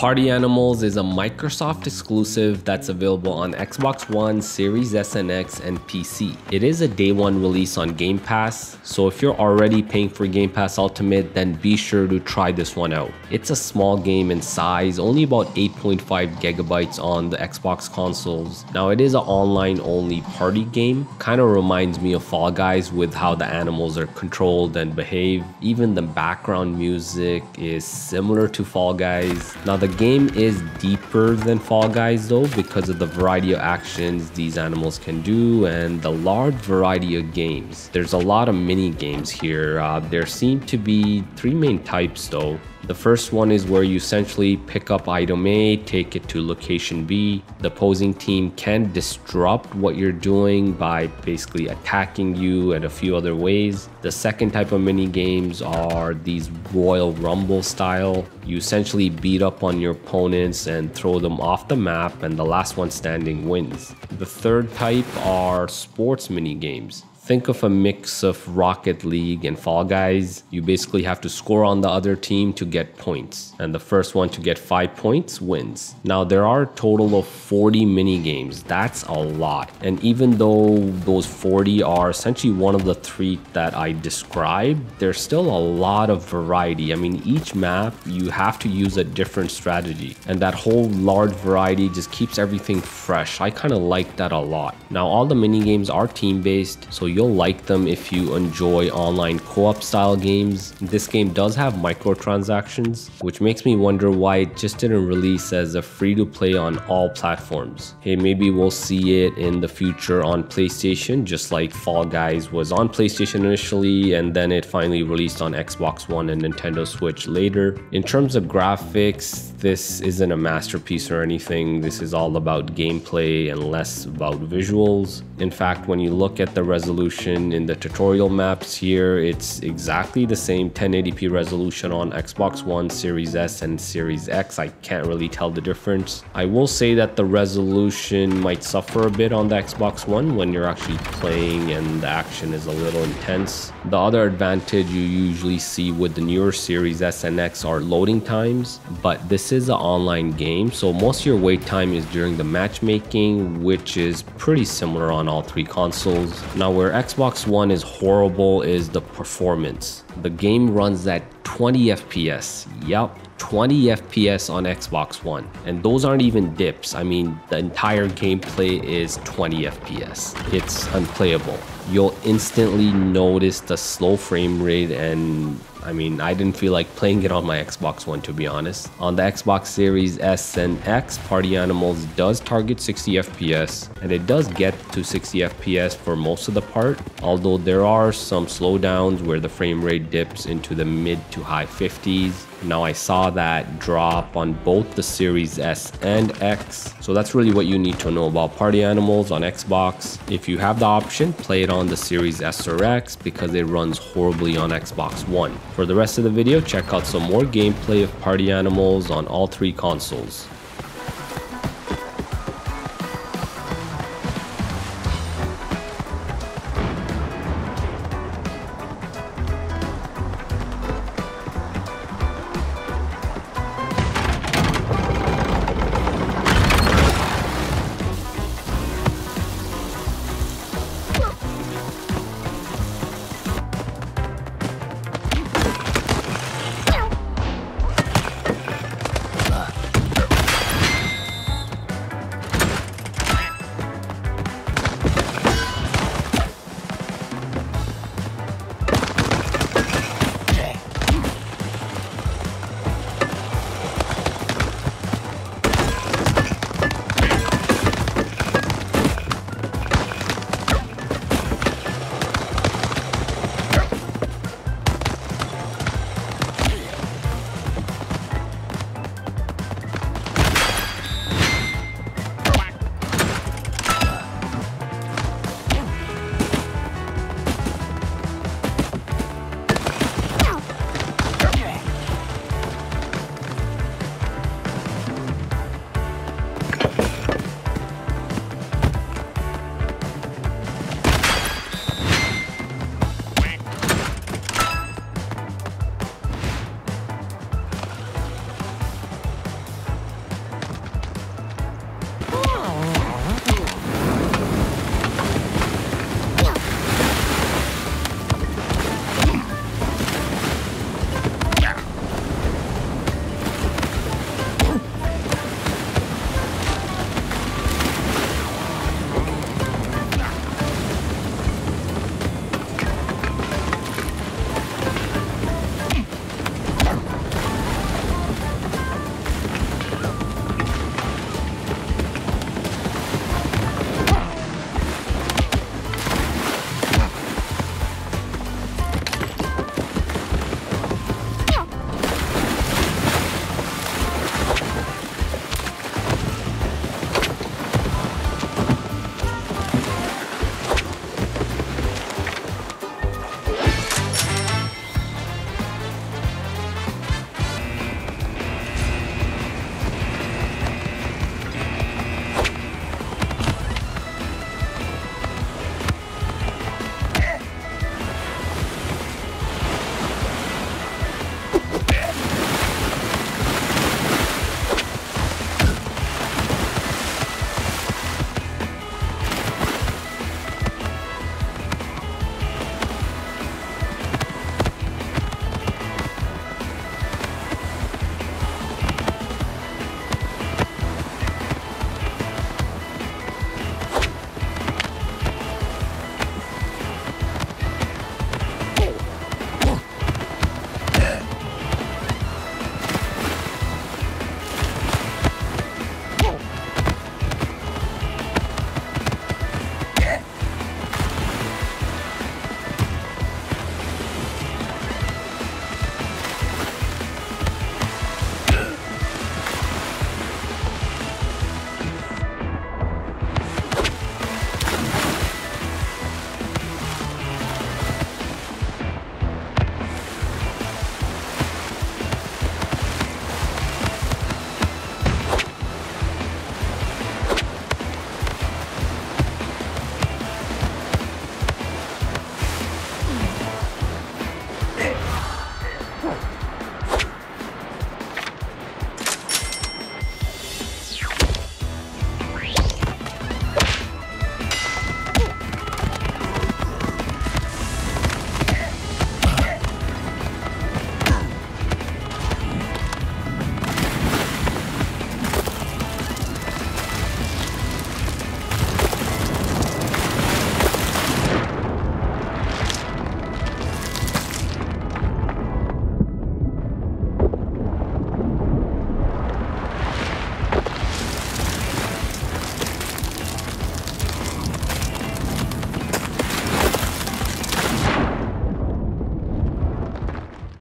Party Animals is a Microsoft exclusive that's available on Xbox One, Series S and X, and PC. It is a day one release on Game Pass, so if you're already paying for Game Pass Ultimate, then be sure to try this one out. It's a small game in size, only about 8.5 gigabytes on the Xbox consoles. Now it is an online only party game, kind of reminds me of Fall Guys with how the animals are controlled and behave. Even the background music is similar to Fall Guys. Now the game is deeper than Fall Guys though, because of the variety of actions these animals can do and the large variety of games. There's a lot of mini games here. There seem to be three main types though. The first one is where you essentially pick up item A, take it to location B. The opposing team can disrupt what you're doing by basically attacking you and a few other ways. The second type of mini games are these Royal Rumble style. You essentially beat up on your opponents and throw them off the map, and the last one standing wins. The third type are sports mini games. Think of a mix of Rocket League and Fall Guys. You basically have to score on the other team to get points, and the first one to get 5 points wins. Now there are a total of 40 mini games. That's a lot, and even though those 40 are essentially one of the three that I described, there's still a lot of variety. I mean, each map you have to use a different strategy, and that whole large variety just keeps everything fresh. I kind of like that a lot. Now all the mini games are team based, so you'll like them if you enjoy online co-op style games. This game does have microtransactions, which makes me wonder why it just didn't release as a free-to-play on all platforms. Hey, maybe we'll see it in the future on PlayStation, just like Fall Guys was on PlayStation initially and then it finally released on Xbox One and Nintendo Switch later. In terms of graphics, this isn't a masterpiece or anything. This is all about gameplay and less about visuals. In fact, when you look at the resolution in the tutorial maps here, it's exactly the same 1080p resolution on Xbox One, Series S, and Series X. I can't really tell the difference. I will say that the resolution might suffer a bit on the Xbox One when you're actually playing and the action is a little intense. The other advantage you usually see with the newer Series S and X are loading times, but this is an online game, so most of your wait time is during the matchmaking, which is pretty similar on all three consoles. Now where Xbox One is horrible is the performance. The game runs at 20 FPS. Yup, 20 FPS on Xbox One. And those aren't even dips. I mean, the entire gameplay is 20 FPS. It's unplayable. You'll instantly notice the slow frame rate, and I mean, I didn't feel like playing it on my Xbox One, to be honest. On the Xbox Series S and X, Party Animals does target 60 FPS, and it does get to 60 FPS for most of the part, although there are some slowdowns where the frame rate dips into the mid to high 50s. Now I saw that drop on both the Series S and X, so that's really what you need to know about Party Animals on Xbox. If you have the option, play it on the Series S or X because it runs horribly on Xbox One. For the rest of the video, check out some more gameplay of Party Animals on all three consoles.